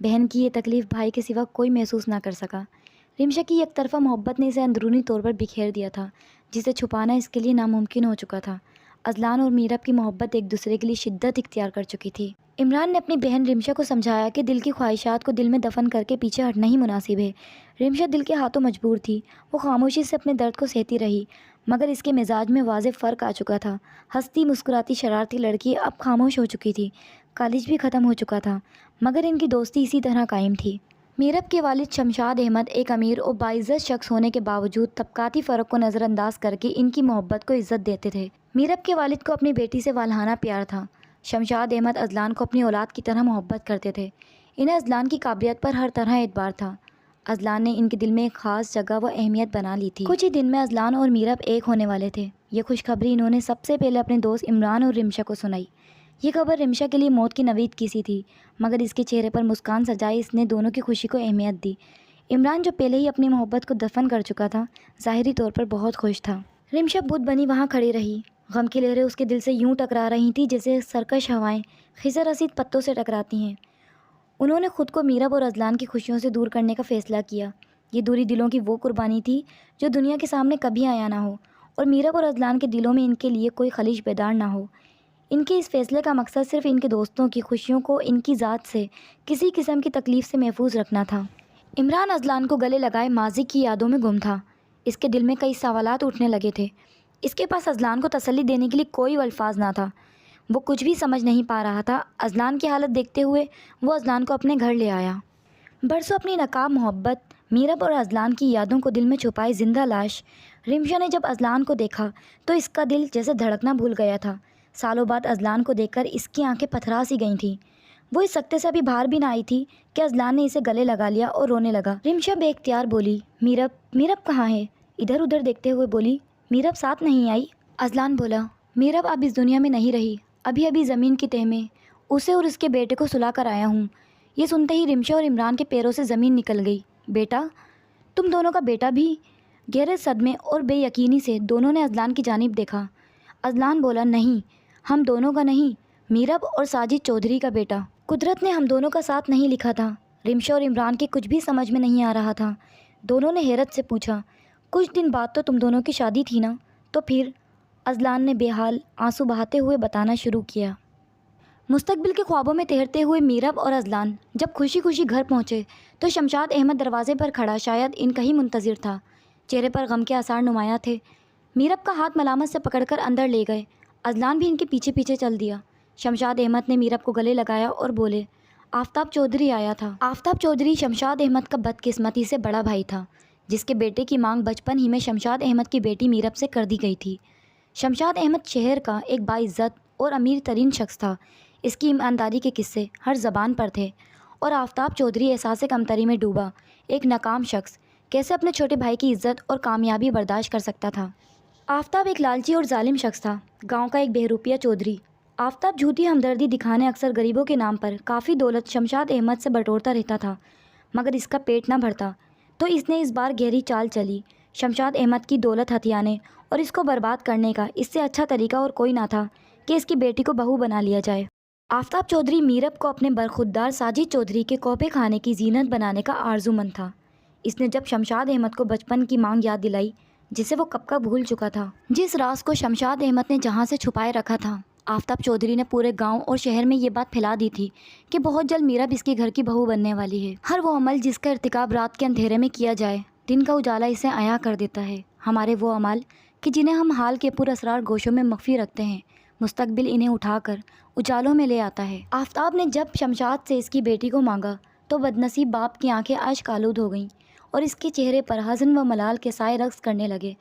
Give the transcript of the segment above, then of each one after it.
بہن کی یہ تکلیف بھائی کے سوا کوئی محسوس نہ کر سکا۔ رمشا کی یک طرفہ محبت نے اسے اندرونی طور پر بکھیر دیا تھا، جسے چھپانا اس کے لیے ناممکن ہو چکا تھا۔ اذلان اور میرب کی محبت ایک دوسرے کے لیے شدت اختیار کر چکی تھی۔ عمران نے اپنی بہن رمشا کو سمجھایا کہ دل کی خواہشات کو دل میں دفن کر کے پیچھے ہٹنا ہی مناسب ہے۔ رمشا دل کے ہاتھوں مجبور تھی، وہ خاموشی سے اپنے درد کو سہتی رہی، مگر اس کے مزاج میں واضح فرق آ چکا تھا۔ ہنستی مسکراتی شرارتی لڑکی اب خاموش ہو چکی تھی۔ کالج بھی ختم ہو چکا تھا، مگر ان کی دوستی اسی طرح قائم تھی۔ میرب کے والد شمشاد احمد ایک امیر اور باعزت شخص ہونے کے باوجود طبقاتی فرق کو نظر انداز کر کے ان کی محبت کو عزت دیتے تھے۔ میرب کے والد کو اپنی بیٹی سے والہانہ پیار تھا۔ شمشاد احمد اذلان کو اپنی اولاد کی طرح محبت کرتے تھے۔ انہیں اذلان کی قابلیت پر ہر طرح اعتبار تھا۔ اذلان نے ان کے دل میں ایک خاص جگہ و اہمیت بنا لی تھی۔ کچھ ہی دن میں اذلان اور میرب ایک ہونے والے تھے۔ یہ خوشخبری انہوں نے سب سے پہلے اپنے دوست عمران اور رمشا کو سنائی۔ یہ خبر رمشا کے لیے موت کی نوید کی سی تھی، مگر اس کے چہرے پر مسکان سجائے اس نے دونوں کی خوشی کو اہمیت دی۔ عمران جو پہلے ہی اپنی محبت کو دفن کر چکا تھا، ظاہری طور پر بہت خوش تھا۔ رمشا بت بنی وہاں کھڑی رہی۔ غم کی لہریں اس کے دل سے یوں ٹکرا رہی تھیں جیسے سرکش ہوائیں خضر رسید پتوں سے ٹکراتی ہیں۔ انہوں نے خود کو میرب اور اذلان کی خوشیوں سے دور کرنے کا فیصلہ کیا۔ یہ دوری دلوں کی وہ قربانی تھی جو دنیا کے سامنے کبھی آیا نہ ہو، اور میرب اور اذلان کے دلوں میں ان کے لیے کوئی خلیش بیدار نہ ہو۔ ان کے اس فیصلے کا مقصد صرف ان کے دوستوں کی خوشیوں کو ان کی ذات سے کسی قسم کی تکلیف سے محفوظ رکھنا تھا۔ عمران اذلان کو گلے لگائے ماضی کی یادوں میں گم تھا۔ اس کے دل میں کئی سوالات اٹھنے لگے تھے۔ اس کے پاس اذلان کو تسلی دینے کے لیے کوئی الفاظ نہ تھا۔ وہ کچھ بھی سمجھ نہیں پا رہا تھا۔ اذلان کی حالت دیکھتے ہوئے وہ اذلان کو اپنے گھر لے آیا۔ برسوں اپنی ناکام محبت، میرب اور اذلان کی یادوں کو دل میں چھپائے زندہ لاش رمشا نے جب اذلان کو دیکھا تو اس کا دل جیسے دھڑکنا بھول گیا تھا۔ سالوں بعد اذلان کو دیکھ کر اس کی آنکھیں پتھرا سی گئی تھیں۔ وہ اس سکتے سے ابھی باہر بھی نہ آئی تھی کہ اذلان نے اسے گلے لگا لیا اور رونے لگا۔ رمشا بے اختیار بولی، میرب کہاں ہے؟ ادھر ادھر دیکھتے ہوئے بولی، میرب ساتھ نہیں آئی؟ اذلان بولا، میرب اب اس دنیا میں نہیں رہی، ابھی زمین کی تہ میں اسے اور اس کے بیٹے کو سلا کر آیا ہوں۔ یہ سنتے ہی رمشا اور عمران کے پیروں سے زمین نکل گئی۔ بیٹا؟ تم دونوں کا بیٹا بھی؟ گہرے صدمے اور بے یقینی سے دونوں نے اذلان کی جانب دیکھا۔ اذلان بولا، نہیں، ہم دونوں کا نہیں، میرب اور ساجد چودھری کا بیٹا۔ قدرت نے ہم دونوں کا ساتھ نہیں لکھا تھا۔ رمشا اور عمران کے کچھ بھی سمجھ میں نہیں آ رہا تھا۔ دونوں نے حیرت سے پوچھا، کچھ دن بعد تو تم دونوں کی شادی تھی نا؟ تو پھر؟ اذلان نے بے حال آنسو بہاتے ہوئے بتانا شروع کیا۔ مستقبل کے خوابوں میں تیرتے ہوئے میرب اور اذلان جب خوشی خوشی گھر پہنچے تو شمشاد احمد دروازے پر کھڑا شاید ان کا ہی منتظر تھا۔ چہرے پر غم کے آثار نمایاں تھے۔ میرب کا ہاتھ ملامت سے پکڑ کر اندر لے گئے۔ اذلان بھی ان کے پیچھے پیچھے چل دیا۔ شمشاد احمد نے میرب کو گلے لگایا اور بولے، آفتاب چودھری آیا تھا۔ آفتاب چودھری شمشاد احمد کا بدقسمتی سے بڑا بھائی تھا، جس کے بیٹے کی مانگ بچپن ہی میں شمشاد احمد کی بیٹی میرب سے کر دی گئی تھی۔ شمشاد احمد شہر کا ایک باعزت اور امیر ترین شخص تھا۔ اس کی ایمانداری کے قصے ہر زبان پر تھے، اور آفتاب چودھری احساس کمتری میں ڈوبا ایک ناکام شخص کیسے اپنے چھوٹے بھائی کی عزت اور کامیابی برداشت کر سکتا تھا۔ آفتاب ایک لالچی اور ظالم شخص تھا، گاؤں کا ایک بہروپیہ چودھری۔ آفتاب جھوٹی ہمدردی دکھانے اکثر غریبوں کے نام پر کافی دولت شمشاد احمد سے بٹورتا رہتا تھا، مگر اس کا پیٹ نہ بھرتا، تو اس نے اس بار گہری چال چلی۔ شمشاد احمد کی دولت ہتھیانے اور اس کو برباد کرنے کا اس سے اچھا طریقہ اور کوئی نہ تھا کہ اس کی بیٹی کو بہو بنا لیا جائے۔ آفتاب چودھری میرب کو اپنے برخوردار ساجد چودھری کے کوپے خانے کی زینت بنانے کا آرزومند تھا۔ اس نے جب شمشاد احمد کو بچپن کی مانگ یاد دلائی جسے وہ کب کا بھول چکا تھا، جس راز کو شمشاد احمد نے جہاں سے چھپائے رکھا تھا، آفتاب چودھری نے پورے گاؤں اور شہر میں یہ بات پھیلا دی تھی کہ بہت جلد میرب اس کے گھر کی بہو بننے والی ہے۔ ہر وہ عمل جس کا ارتکاب رات کے اندھیرے میں کیا جائے، دن کا اجالا اسے عیاں کر دیتا ہے۔ ہمارے وہ اعمال کہ جنہیں ہم حال کے پر اسرار گوشوں میں مخفی رکھتے ہیں، مستقبل انہیں اٹھا کر اجالوں میں لے آتا ہے۔ آفتاب نے جب شمشاد سے اس کی بیٹی کو مانگا تو بدنصیب باپ کی آنکھیں اشک آلود ہو گئیں اور اس کے چہرے پر حزن و ملال کے سائے رقص کرنے لگے۔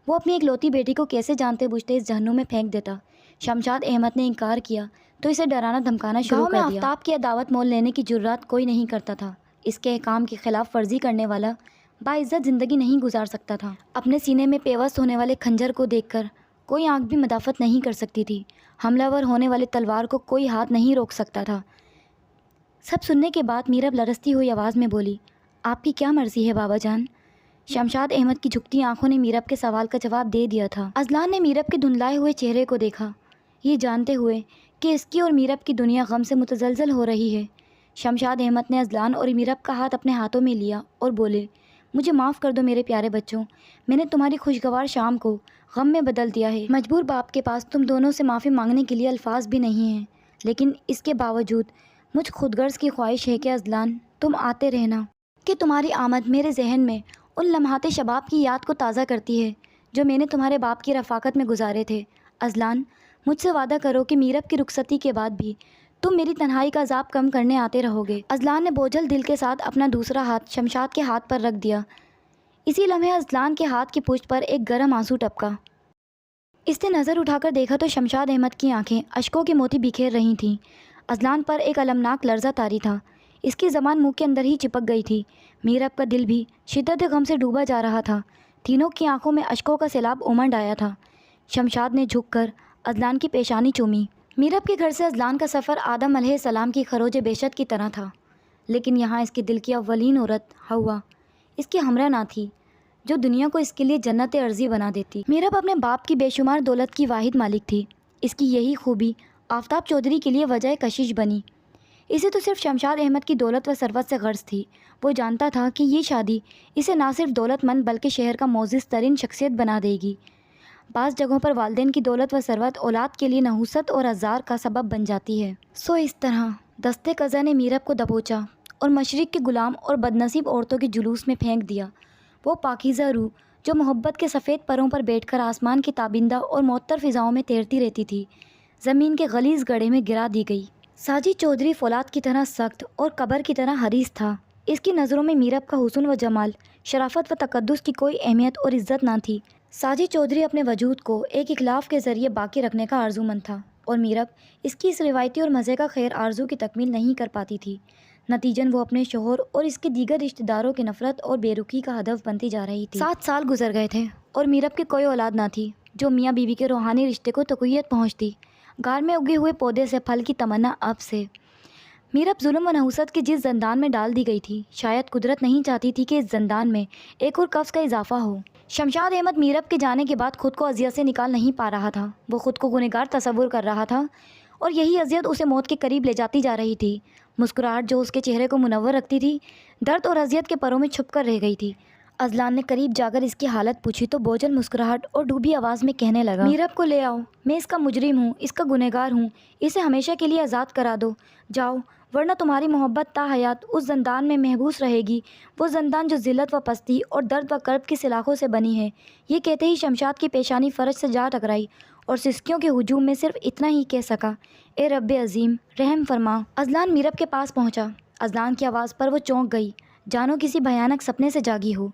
وہ اپنی اکلوتی بیٹی کو کیسے جانتے بوجھتے اس جہنم میں پھینک دیتا۔ شمشاد احمد نے انکار کیا تو اسے ڈرانا دھمکانا شروع کر دیا۔ گاؤں میں آفتاب کی عداوت مول لینے کی جرات کوئی نہیں کرتا تھا۔ اس کے احکام کی خلاف ورزی کرنے والا باعزت زندگی نہیں گزار سکتا تھا۔ اپنے سینے میں پیوست ہونے والے خنجر کو دیکھ کر کوئی آنکھ بھی مدافعت نہیں کر سکتی تھی۔ حملہ ور ہونے والے تلوار کو کوئی ہاتھ نہیں روک سکتا تھا۔ سب سننے کے بعد میرب لرزتی ہوئی آواز میں بولی، آپ کی کیا مرضی ہے بابا جان؟ شمشاد احمد کی جھکتی آنکھوں نے میرب کے سوال کا جواب دے دیا تھا۔ اذلان نے میرب کے دھندلائے ہوئے چہرے کو دیکھا، یہ جانتے ہوئے کہ اس کی اور میرب کی دنیا غم سے متزلزل ہو رہی ہے۔ شمشاد احمد نے اذلان اور میرب کا ہاتھ اپنے ہاتھوں میں لیا اور بولے، مجھے معاف کر دو میرے پیارے بچوں، میں نے تمہاری خوشگوار شام کو غم میں بدل دیا ہے۔ مجبور باپ کے پاس تم دونوں سے معافی مانگنے کے لیے الفاظ بھی نہیں ہیں، لیکن اس کے باوجود مجھ خود غرض کی خواہش ہے کہ اذلان تم آتے رہنا، کہ تمہاری آمد میرے ذہن میں ان لمحات شباب کی یاد کو تازہ کرتی ہے جو میں نے تمہارے باپ کی رفاقت میں گزارے تھے۔ اذلان، مجھ سے وعدہ کرو کہ میرب کی رخصتی کے بعد بھی تم میری تنہائی کا عذاب کم کرنے آتے رہو گے۔ اذلان نے بوجھل دل کے ساتھ اپنا دوسرا ہاتھ شمشاد کے ہاتھ پر رکھ دیا۔ اسی لمحے اذلان کے ہاتھ کی پشت پر ایک گرم آنسو ٹپکا۔ اس نے نظر اٹھا کر دیکھا تو شمشاد احمد کی آنکھیں اشکوں کے موتی بکھیر رہی تھیں۔ اذلان پر ایک المناک لرزہ طاری تھا، اس کی زبان منہ کے اندر ہی چپک گئی تھی۔ میرب کا دل بھی شدت غم سے ڈوبا جا رہا تھا، تینوں کی آنکھوں میں اشکوں کا سیلاب امنڈ آیا تھا۔ شمشاد نے جھک کر اذلان کی پیشانی چومی۔ میرب کے گھر سے اذلان کا سفر آدم علیہ السلام کی خروج بیشت کی طرح تھا، لیکن یہاں اس کے دل کی اولین عورت حوا اس کی ہمراہ نہ تھی جو دنیا کو اس کے لیے جنت ارضی بنا دیتی۔ میرب اپنے باپ کی بے شمار دولت کی واحد مالک تھی، اس کی یہی خوبی آفتاب چودھری کے لیے وجہ کشش بنی۔ اسے تو صرف شمشاد احمد کی دولت و ثروت سے غرض تھی۔ وہ جانتا تھا کہ یہ شادی اسے نہ صرف دولت مند بلکہ شہر کا معزز ترین شخصیت بنا دے گی۔ بعض جگہوں پر والدین کی دولت و ثروت اولاد کے لیے نحوست اور آزار کا سبب بن جاتی ہے۔ سو اس طرح دستے قضا نے میرب کو دبوچا اور مشرق کے غلام اور بدنصیب عورتوں کے جلوس میں پھینک دیا۔ وہ پاکیزہ روح جو محبت کے سفید پروں پر بیٹھ کر آسمان کی تابندہ اور معطر فضاؤں میں تیرتی رہتی تھی، زمین کے غلیظ گڑھے میں گرا دی گئی۔ ساجد چودھری فولاد کی طرح سخت اور قبر کی طرح حریص تھا۔ اس کی نظروں میں میرب کا حسن و جمال، شرافت و تقدس کی کوئی اہمیت اور عزت نہ تھی۔ ساجد چودھری اپنے وجود کو ایک اخلاف کے ذریعے باقی رکھنے کا آرزومند تھا، اور میرب اس کی اس روایتی اور مزے کا خیر آرزو کی تکمیل نہیں کر پاتی تھی۔ نتیجاً وہ اپنے شوہر اور اس کے دیگر رشتہ داروں کی نفرت اور بے رخی کا ہدف بنتی جا رہی تھی۔ 7 سال گزر گئے تھے اور میرب کی کوئی اولاد نہ تھی جو میاں بیوی کے روحانی رشتے کو تقویت پہنچتی۔ غار میں اگے ہوئے پودے سے پھل کی تمنا اب سے میرب ظلم و نحوست کے جس زندان میں ڈال دی گئی تھی، شاید قدرت نہیں چاہتی تھی کہ اس زندان میں ایک اور قفس کا اضافہ ہو۔ شمشاد احمد میرب کے جانے کے بعد خود کو اذیت سے نکال نہیں پا رہا تھا۔ وہ خود کو گنہگار تصور کر رہا تھا اور یہی اذیت اسے موت کے قریب لے جاتی جا رہی تھی۔ مسکراہٹ جو اس کے چہرے کو منور رکھتی تھی، درد اور اذیت کے پروں میں چھپ کر رہ گئی تھی۔ اذلان نے قریب جا کر اس کی حالت پوچھی تو بوجھل مسکراہٹ اور ڈوبی آواز میں کہنے لگا، میرب کو لے آؤ، میں اس کا مجرم ہوں، اس کا گنہگار ہوں، اسے ہمیشہ کے لیے آزاد کرا دو، جاؤ، ورنہ تمہاری محبت تا حیات اس زندان میں محبوس رہے گی، وہ زندان جو ذلت و پستی اور درد و کرب کی سلاخوں سے بنی ہے۔ یہ کہتے ہی شمشاد کی پیشانی فرش سے جا ٹکرائی اور سسکیوں کے ہجوم میں صرف اتنا ہی کہہ سکا، اے رب عظیم رحم فرما۔ اذلان میرب کے پاس پہنچا۔ اذلان کی آواز پر وہ چونک گئی، جانو کسی بھیانک سپنے سے جاگی ہو۔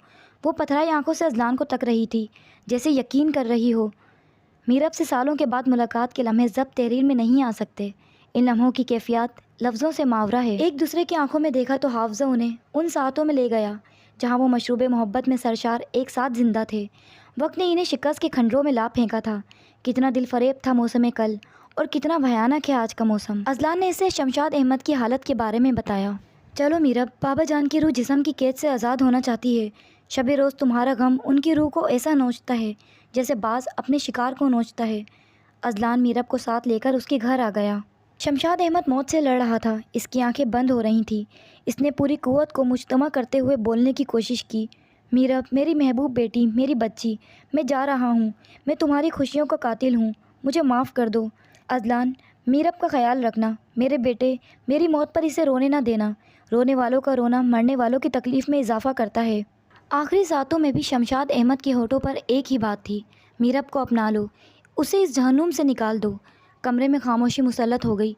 وہ پتھرائی آنکھوں سے اذلان کو تک رہی تھی، جیسے یقین کر رہی ہو میرب سے سالوں کے بعد ملاقات کے لمحے ضبط تحریر میں نہیں آ سکتے۔ ان لمحوں کی کیفیات لفظوں سے ماورا ہے۔ ایک دوسرے کی آنکھوں میں دیکھا تو حافظہ انہیں ان ساعتوں میں لے گیا جہاں وہ مشروب محبت میں سرشار ایک ساتھ زندہ تھے۔ وقت نے انہیں شکست کے کھنڈروں میں لا پھینکا تھا۔ کتنا دل فریب تھا موسم کل، اور کتنا بھیانک ہے آج کا موسم۔ اذلان نے اسے شمشاد احمد کی حالت کے بارے میں بتایا۔ چلو میرب، بابا جان کی روح جسم کی قید سے آزاد ہونا چاہتی ہے۔ شب روز تمہارا غم ان کی روح کو ایسا نوچتا ہے جیسے باز اپنے شکار کو نوچتا ہے۔ اذلان میرب کو ساتھ لے کر اس کے گھر آ گیا۔ شمشاد احمد موت سے لڑ رہا تھا، اس کی آنکھیں بند ہو رہی تھیں۔ اس نے پوری قوت کو مجتمع کرتے ہوئے بولنے کی کوشش کی، میرب، میری محبوب بیٹی، میری بچی، میں جا رہا ہوں، میں تمہاری خوشیوں کا قاتل ہوں، مجھے معاف کر دو۔ اذلان، میرب کا خیال رکھنا، میرے بیٹے، میری موت پر اسے رونے نہ دینا، رونے والوں کا رونا مرنے والوں کی تکلیف میں اضافہ کرتا ہے۔ آخری ساعتوں میں بھی شمشاد احمد کے ہونٹوں پر ایک ہی بات تھی، میرب کو اپنا لو، اسے اس جہنم سے نکال دو۔ کمرے میں خاموشی مسلط ہو گئی۔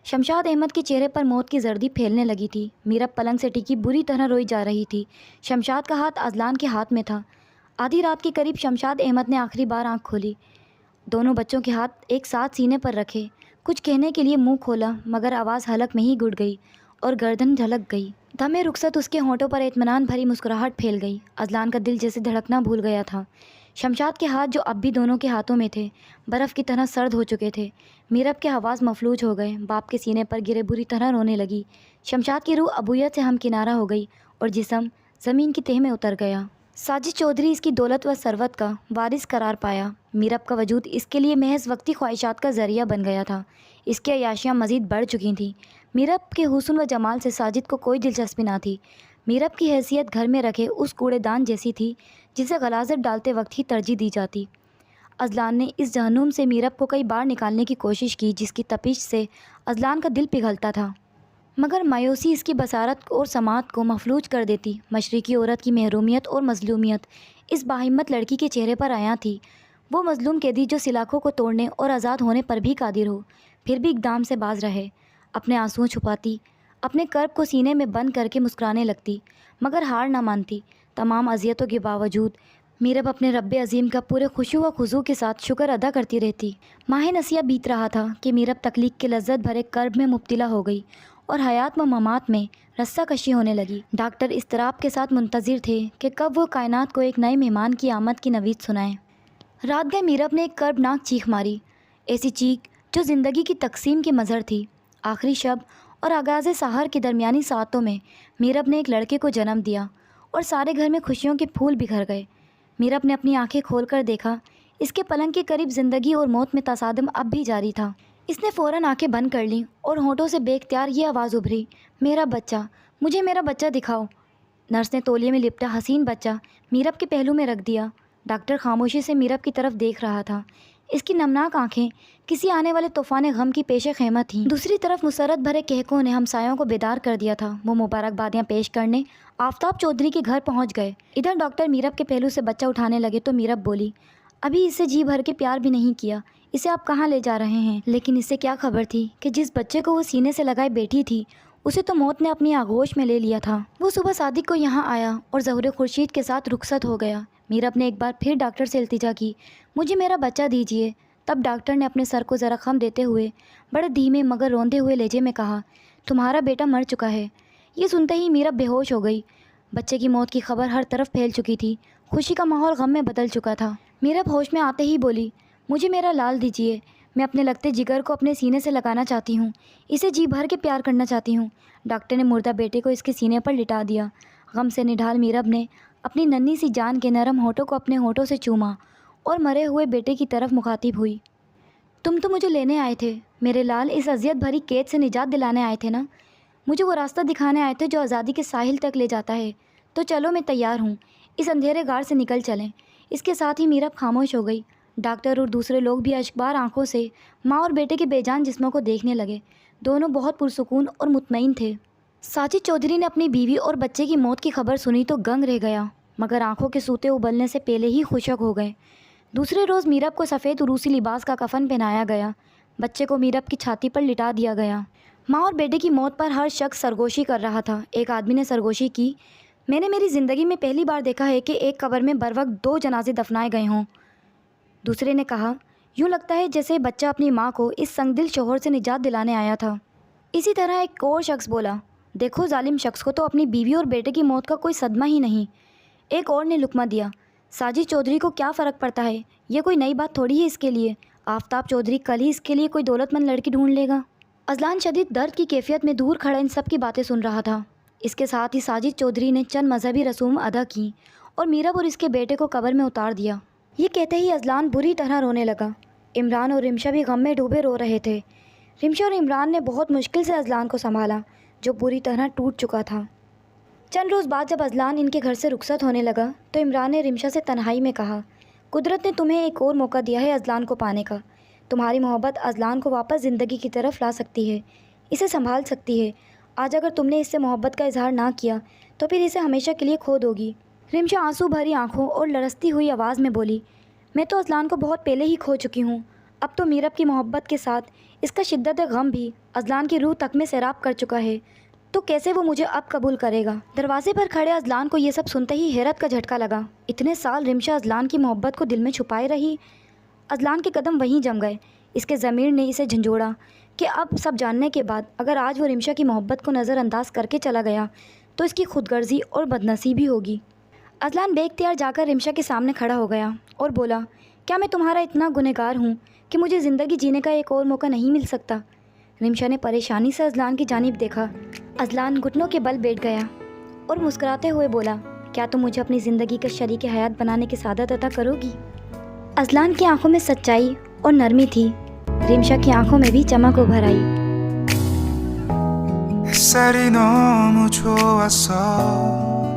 شمشاد احمد کے چہرے پر موت کی زردی پھیلنے لگی تھی۔ میرب پلنگ سے ٹکی بری طرح روئی جا رہی تھی۔ شمشاد کا ہاتھ اذلان کے ہاتھ میں تھا۔ آدھی رات کے قریب شمشاد احمد نے آخری بار آنکھ کھولی، دونوں بچوں کے ہاتھ ایک ساتھ سینے پر رکھے، کچھ کہنے کے لیے منہ کھولا مگر آواز حلق میں ہی گڑ گئی اور گردن جھلک گئی۔ دمِ رخصت اس کے ہونٹوں پر اطمینان بھری مسکراہٹ پھیل گئی۔ اذلان کا دل جیسے دھڑکنا بھول گیا تھا۔ شمشاد کے ہاتھ جو اب بھی دونوں کے ہاتھوں میں تھے برف کی طرح سرد ہو چکے تھے۔ میرب کے حواس مفلوج ہو گئے، باپ کے سینے پر گرے بری طرح رونے لگی۔ شمشاد کی روح ابویت سے ہم کنارہ ہو گئی اور جسم زمین کی تہ میں اتر گیا۔ ساجد چودھری اس کی دولت و ثروت کا وارث قرار پایا۔ میرب کا وجود اس کے لیے محض وقتی خواہشات کا ذریعہ بن گیا تھا۔ اس کی عیاشیاں مزید بڑھ چکی تھیں۔ میرب کے حسن و جمال سے ساجد کو کوئی دلچسپی نہ تھی۔ میرب کی حیثیت گھر میں رکھے اس کوڑے دان جیسی تھی جسے غلاظت ڈالتے وقت ہی ترجیح دی جاتی۔ اذلان نے اس جہنم سے میرب کو کئی بار نکالنے کی کوشش کی جس کی تپش سے اذلان کا دل پگھلتا تھا، مگر مایوسی اس کی بصارت اور سماعت کو مفلوج کر دیتی۔ مشرقی عورت کی محرومیت اور مظلومیت اس باہمت لڑکی کے چہرے پر عیاں تھی۔ وہ مظلوم قیدی جو سلاخوں کو توڑنے اور آزاد ہونے پر بھی قادر ہو، پھر بھی اقدام سے باز رہے، اپنے آنسوؤں چھپاتی، اپنے کرب کو سینے میں بند کر کے مسکرانے لگتی، مگر ہار نہ مانتی۔ تمام اذیتوں کے باوجود میرب اپنے رب عظیم کا پورے خشوع و خضوع کے ساتھ شکر ادا کرتی رہتی۔ ماہ نسیہ بیت رہا تھا کہ میرب تخلیق کے لذت بھرے کرب میں مبتلا ہو گئی اور حیات و ممات میں رسہ کشی ہونے لگی۔ ڈاکٹر اضطراب کے ساتھ منتظر تھے کہ کب وہ کائنات کو ایک نئے مہمان کی آمد کی نوید سنائیں۔ رات گئے میرب نے ایک کربناک چیخ ماری، ایسی چیخ جو زندگی کی تقسیم کی مظہر تھی۔ آخری شب اور آغاز سحر کے درمیانی ساعتوں میں میرب نے ایک لڑکے کو جنم دیا اور سارے گھر میں خوشیوں کے پھول بکھر گئے۔ میرب نے اپنی آنکھیں کھول کر دیکھا، اس کے پلنگ کے قریب زندگی اور موت میں تصادم اب بھی جاری تھا۔ اس نے فوراً آنکھیں بند کر لیں اور ہونٹوں سے بے اختیار یہ آواز ابھری، میرا بچہ، مجھے میرا بچہ دکھاؤ۔ نرس نے تولیے میں لپٹا حسین بچہ میرب کے پہلو میں رکھ دیا۔ ڈاکٹر خاموشی سے میرب کی طرف دیکھ رہا تھا، اس کی نمناک آنکھیں کسی آنے والے طوفان غم کی پیش خیمہ تھیں۔ دوسری طرف مسرت بھرے کہکوں نے ہمسایوں کو بیدار کر دیا تھا۔ وہ مبارکبادیاں پیش کرنے آفتاب چودھری کے گھر پہنچ گئے۔ ادھر ڈاکٹر میرب کے پہلو سے بچہ اٹھانے لگے تو میرب بولی، ابھی اسے جی بھر کے پیار بھی نہیں کیا، اسے آپ کہاں لے جا رہے ہیں؟ لیکن اسے کیا خبر تھی کہ جس بچے کو وہ سینے سے لگائے بیٹھی تھی اسے تو موت نے اپنی آغوش میں لے لیا تھا۔ وہ صبح صادق کو یہاں آیا اور ظہور خورشید کے ساتھ رخصت ہو گیا۔ میرب نے ایک بار پھر ڈاکٹر سے التجا کی، مجھے میرا بچہ دیجیے۔ تب ڈاکٹر نے اپنے سر کو ذرا خم دیتے ہوئے بڑے دھیمے مگر روندے ہوئے لہجے میں کہا، تمہارا بیٹا مر چکا ہے۔ یہ سنتے ہی میرب بے ہوش ہو گئی۔ بچے کی موت کی خبر ہر طرف پھیل چکی تھی، خوشی کا ماحول غم میں بدل چکا تھا۔ میرب ہوش میں آتے ہی بولی، مجھے میرا لال دیجیے، میں اپنے لگتے جگر کو اپنے سینے سے لگانا چاہتی ہوں، اسے جی بھر کے پیار کرنا چاہتی ہوں۔ ڈاکٹر نے مردہ بیٹے کو اس کے سینے پر لٹا دیا۔ غم سے نڈھال میرب نے اپنی ننھی سی جان کے نرم ہونٹوں کو اپنے ہونٹوں سے چوما اور مرے ہوئے بیٹے کی طرف مخاطب ہوئی، تم تو مجھے لینے آئے تھے میرے لال، اس اذیت بھری قید سے نجات دلانے آئے تھے نا، مجھے وہ راستہ دکھانے آئے تھے جو آزادی کے ساحل تک لے جاتا ہے، تو چلو میں تیار ہوں، اس اندھیرے غار سے نکل چلیں۔ اس کے ساتھ ہی میرب خاموش ہو گئی۔ ڈاکٹر اور دوسرے لوگ بھی اشکبار آنکھوں سے ماں اور بیٹے کے بے جان جسموں کو دیکھنے لگے۔ دونوں بہت پرسکون اور مطمئن تھے۔ ساجد چودھری نے اپنی بیوی اور بچے کی موت کی خبر سنی تو گنگ رہ گیا، مگر آنکھوں کے سوتے ابلنے سے پہلے ہی خشک ہو گئے۔ دوسرے روز میرب کو سفید عروسی لباس کا کفن پہنایا گیا، بچے کو میرب کی چھاتی پر لٹا دیا گیا۔ ماں اور بیٹے کی موت پر ہر شخص سرگوشی کر رہا تھا۔ ایک آدمی نے سرگوشی کی، میں نے میری زندگی میں پہلی بار دیکھا ہے کہ ایک قبر میں بروقت 2 جنازے دفنائے گئے ہوں۔ دوسرے نے کہا، یوں لگتا ہے جیسے بچہ اپنی ماں کو اس سنگ دل شوہر سے نجات دلانے آیا تھا۔ اسی طرح ایک اور شخص بولا، دیکھو ظالم شخص کو تو اپنی بیوی اور بیٹے کی موت کا کوئی صدمہ ہی نہیں۔ ایک اور نے لقمہ دیا، ساجد چودھری کو کیا فرق پڑتا ہے، یہ کوئی نئی بات تھوڑی ہے اس کے لیے، آفتاب چودھری کل ہی اس کے لیے کوئی دولت مند لڑکی ڈھونڈ لے گا۔ اذلان شدید درد کی کیفیت میں دور کھڑا ان سب کی باتیں سن رہا تھا۔ اس کے ساتھ ہی ساجد چودھری نے چند مذہبی رسوم ادا کی اور میرب اور اس کے بیٹے کو قبر میں اتار دیا۔ یہ کہتے ہی اذلان بری طرح رونے لگا۔ عمران اور رمشا بھی غم میں ڈوبے رو رہے تھے۔ رمشا اور عمران نے بہت مشکل سے اذلان کو سنبھالا جو پوری طرح ٹوٹ چکا تھا۔ چند روز بعد جب اذلان ان کے گھر سے رخصت ہونے لگا تو عمران نے رمشا سے تنہائی میں کہا، قدرت نے تمہیں ایک اور موقع دیا ہے اذلان کو پانے کا۔ تمہاری محبت اذلان کو واپس زندگی کی طرف لا سکتی ہے، اسے سنبھال سکتی ہے۔ آج اگر تم نے اس سے محبت کا اظہار نہ کیا تو پھر اسے ہمیشہ کے لیے کھو دو گی۔ رمشا آنسو بھری آنکھوں اور لرزتی ہوئی آواز میں بولی، میں تو اذلان کو بہت پہلے ہی کھو چکی ہوں، اب تو میرب کی محبت کے ساتھ اس کا شدت غم بھی اذلان کی روح تک میں سیراب کر چکا ہے، تو کیسے وہ مجھے اب قبول کرے گا؟ دروازے پر کھڑے اذلان کو یہ سب سنتے ہی حیرت کا جھٹکا لگا۔ اتنے سال رمشا اذلان کی محبت کو دل میں چھپائے رہی۔ اذلان کے قدم وہیں جم گئے۔ اس کے ضمیر نے اسے جھنجھوڑا کہ اب سب جاننے کے بعد اگر آج وہ رمشا کی محبت کو نظر انداز کر کے چلا گیا تو اس کی خود غرضی اور بدنصیبی ہوگی۔ اذلان بے اختیار جا کر رمشا کے سامنے کھڑا ہو گیا اور بولا، کیا میں تمہارا اتنا گنہگار ہوں کہ مجھے زندگی جینے کا ایک اور موقع نہیں مل سکتا؟ رمشا نے پریشانی سے اذلان کی جانب دیکھا۔ اذلان گھٹنوں کے بل بیٹھ گیا اور مسکراتے ہوئے بولا، کیا تم مجھے اپنی زندگی کا شریک حیات بنانے کی سعادت عطا کرو گی؟ اذلان کی آنکھوں میں سچائی اور نرمی تھی، رمشا کی آنکھوں میں بھی چمک ابھر آئی۔ 햇살이 너무 좋았어